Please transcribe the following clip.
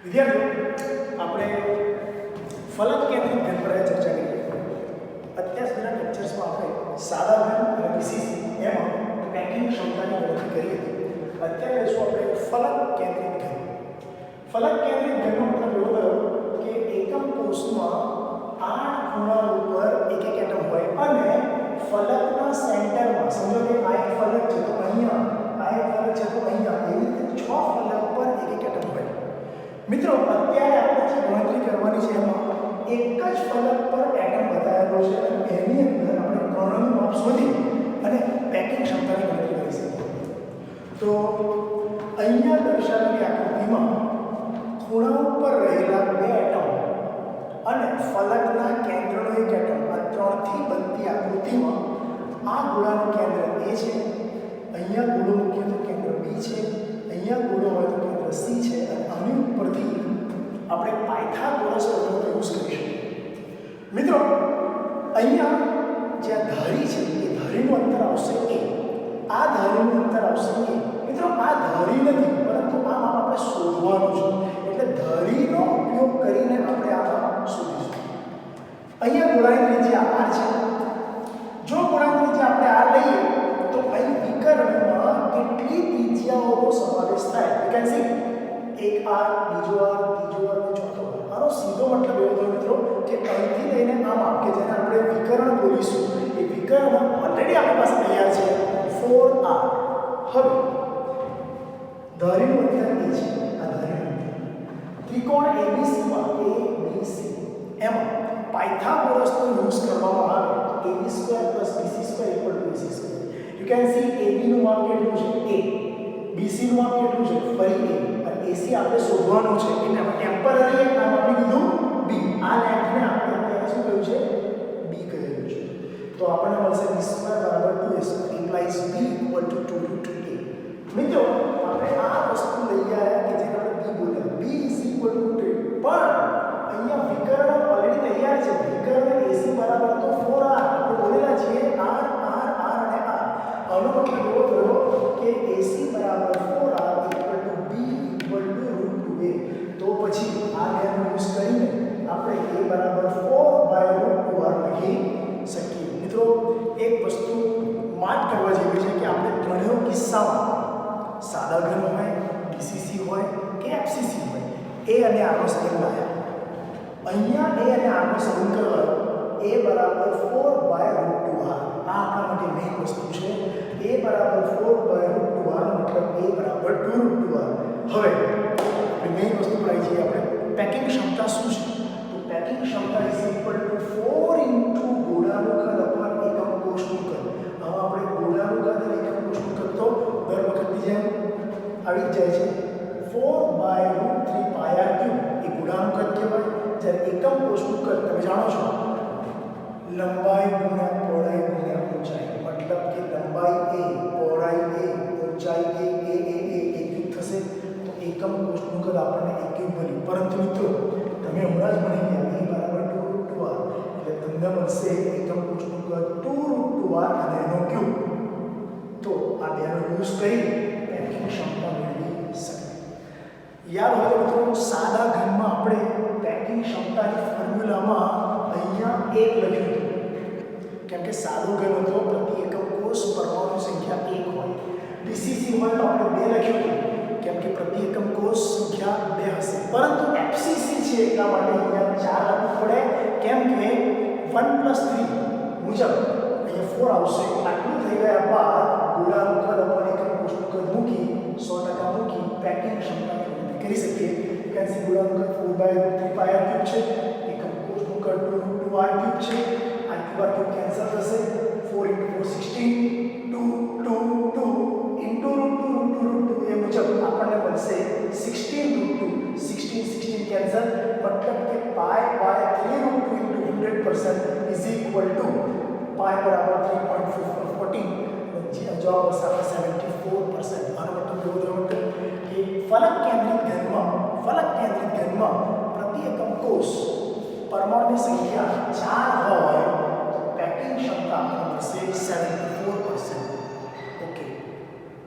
વિદ્યાર્થીઓ, આપણે ફલક કેન્દ્રિત ઘન પર ચર્ચા કરી. અત્યાર સુધીના લેક્ચર્સમાં આપણે સાદા ઘન અને પીસીસી એમાં પેકિંગ ક્ષમતાની ગણતરી કરી હતી. અત્યારે લેશું આપણે ફલક કેન્દ્રિત ઘન. ફલક કેન્દ્રિત ઘનનો મતલબ એવો થયો કે એકમ કોષમાં 8 ખૂણા ઉપર એક એટમ હોય અને ફલકના સેન્ટરમાં, સમજો કે આ એક ફલક છે તો અહીંયા, આ એક ફલક છે તો અહીંયા, એવી રીતે 6 ફલક પર એક એટમ હોય. મિત્રો, અત્યારે આપણે જે ગણતરી કરવાની છે એમાં એક જ ફલક પર એટમ બતાવેલો છે અને એની અંદર આપણે કર્ણનું માપ શોધી અને પેકિંગ ક્ષમતાની ગણતરી કરી શકીએ. તો અહીંયા દર્શાવેલી આકૃતિમાં ખૂણા ઉપર રહેલા 2 એટમ અને ફલકના કેન્દ્રનો એક એટમ, આ 3 થી બનતી આકૃતિમાં આ ગોળાનું કેન્દ્ર A છે, અહીંયા ગોળો મૂકીએ તો કેન્દ્ર B છે, અહીંયા ગોળો હોય તો કેન્દ્ર C છે અને આની ઉપરથી આપણે પાયથાગોરસ પ્રમેયનો યુઝ કરીશું. મિત્રો, અહીંયા જે આ ધરી છે એ ધરીનું અંતર આવશે A, આ ધરીનું અંતર આવશે A. મિત્રો, આ ધરી નથી પરંતુ આ માપ આપણે શોધવાનું છે, એટલે ધરીનો ઉપયોગ કરીને આપણે આ માપ શોધીશું. અહીંયા ગોળાની ત્રિજ્યા R છે. જો ગોળાની ત્રિજ્યા આપણે R લઈએ તો અહીં વિકર્ણમાં કેટલી ત્રિજ્યાઓનો સમાવેશ થાય? યુ કેન સી એક R, બીજો R, ત્રીજો R અને ચોથો R. આનો સીધો મતલબ એવો થયો મિત્રો કે અહીંથી લઈને આ માપ કે જેને આપણે વિકર્ણ બોલીશું, એ વિકર્ણ ઓલરેડી આપણી પાસે તૈયાર છે 4R. હવે ધરીનું અંતર એ છે, આ ધરીનું અંતર. ત્રિકોણ ABC માં ABC એમાં પાયથાગોરસનો યુઝ કરવામાં આવે તો AB² + BC² = AC². You can see AB નું માપ કેટલું છે? A. BC નું માપ કેટલું છે? ફરી A. અને AC આપણે શોધવાનું છે એટલે આપણે ટેમ્પરરી એક નામ આપી દીધું B. આ લેન્થને આપણે અત્યારે શું કહ્યું છે? B કહેલું છે. તો આપણને મળશે B² = 2AC implies B = 2 × A. મિત્રો, આપણે આ વસ્તુ લઈ આવ્યા કે જેને આપણે B બોલ્યા, B = 2. પણ અહીંયા વિકર્ણ ઓલરેડી તૈયાર છે. વિકર્ણ AC બરાબર તો 4R આપણે બોલેલા છીએ, R R R અને R. આનો મતલબ એવો થયો કે AC બરાબર 4R = B = √2A. તો પછી આ બેનો યુઝ કરીને આપણે A બરાબર 4/√2R લખી શકીએ. મિત્રો, એક વસ્તુ માર્ક કરવા જેવી છે કે આપણે ત્રણેય કિસ્સામાં સાદા ઘન હોય, પીસીસી હોય કે એફસીસી હોય, A અને R નો સંબંધ લાયા. અહીંયા A અને R નો સંબંધ કરવા A બરાબર 4/√2R. આ આપણા માટે મેઇન વસ્તુ છે. A બરાબર 4/√2R નો મતલબ A બરાબર 2√2R. હવે મેઇન વસ્તુ પર આવી જઈએ આપણે. પેકિંગ ક્ષમતા શું છે? તો પેકિંગ ક્ષમતા = 4 × ગોળાનું કદ / એકમ કોષનું કદ. આમાં આપણે ગોળાનું કદ અને એકમ કોષનું કદ તો દર વખતની જેમ આવી જ જાય છે. 4/√3πr³ એ ગોળાનું કદ કહેવાય. જ્યારે એકમ કોષનું કદ તમે જાણો છો, લંબાઈ ગુણ્યા પહોળાઈ ગુણ્યા ઊંચાઈ. મતલબ કે લંબાઈ A, પહોળાઈ A, ઊંચાઈ A એકમ થશે તો એકમ કોષનું કદ આપણને એકમ મળ્યું. પરંતુ મિત્રો, તમે હમણાં જ ભણી ગયા A બરાબર 2√2R એટલે તમને મળશે એકમ કોષનું કદ 2√2R અને એનો ક્યુબ. તો આ બેનો યુઝ કરી પેકિંગ ક્ષમતા મેળવી શકાય. યાદ હોય તો મિત્રો, સાદા ઘનમાં આપણે પેકિંગ ક્ષમતાની ફોર્મ્યુલામાં અહીંયા 1 લખ્યું હતું, કેમ કે સાદો ઘન હતો, પ્રતિ એકમ કોષ પરમાણુ સંખ્યા 1 હોય. પીસીસી હોય તો આપણે 2 લખ્યું હતું, કેમ કે પ્રતિ એકમ કોષ સંખ્યા 2 હશે. પરંતુ એફસીસી છે એટલા માટે અહીંયા 4 લખવું પડે, કેમ કે 1 + 3 મુજબ અહીંયા 4 આવશે. આટલું થઈ ગયા બાદ ગોળાનું કદ / એકમ કોષનું કદ મૂકી 100% મૂકી પેકિંગ ક્ષમતાની ગણતરી કરી શકીએ. કેમ કે ગોળાનું કદ 4/3πr³ છે, એકમ કોષનું કદ 2√2r³ છે. આ ક્યુબ કેન્સલ થશે. 4 × 4 16, 2 2 2 × √2 એ મુજબ આપણને મળશે 16√2. 16 કેન્સલ, મતલબ કે π/3√2 × 100% = π બરાબર 3.14. જવાબ આવશે 74%. આનો મતલબ એવો થયો કે ફલક કેન્દ્રિત ઘનમાં પ્રતિ એકમ કોષ પરમાણુની સંખ્યા 4 હોય તો પેકિંગ ક્ષમતા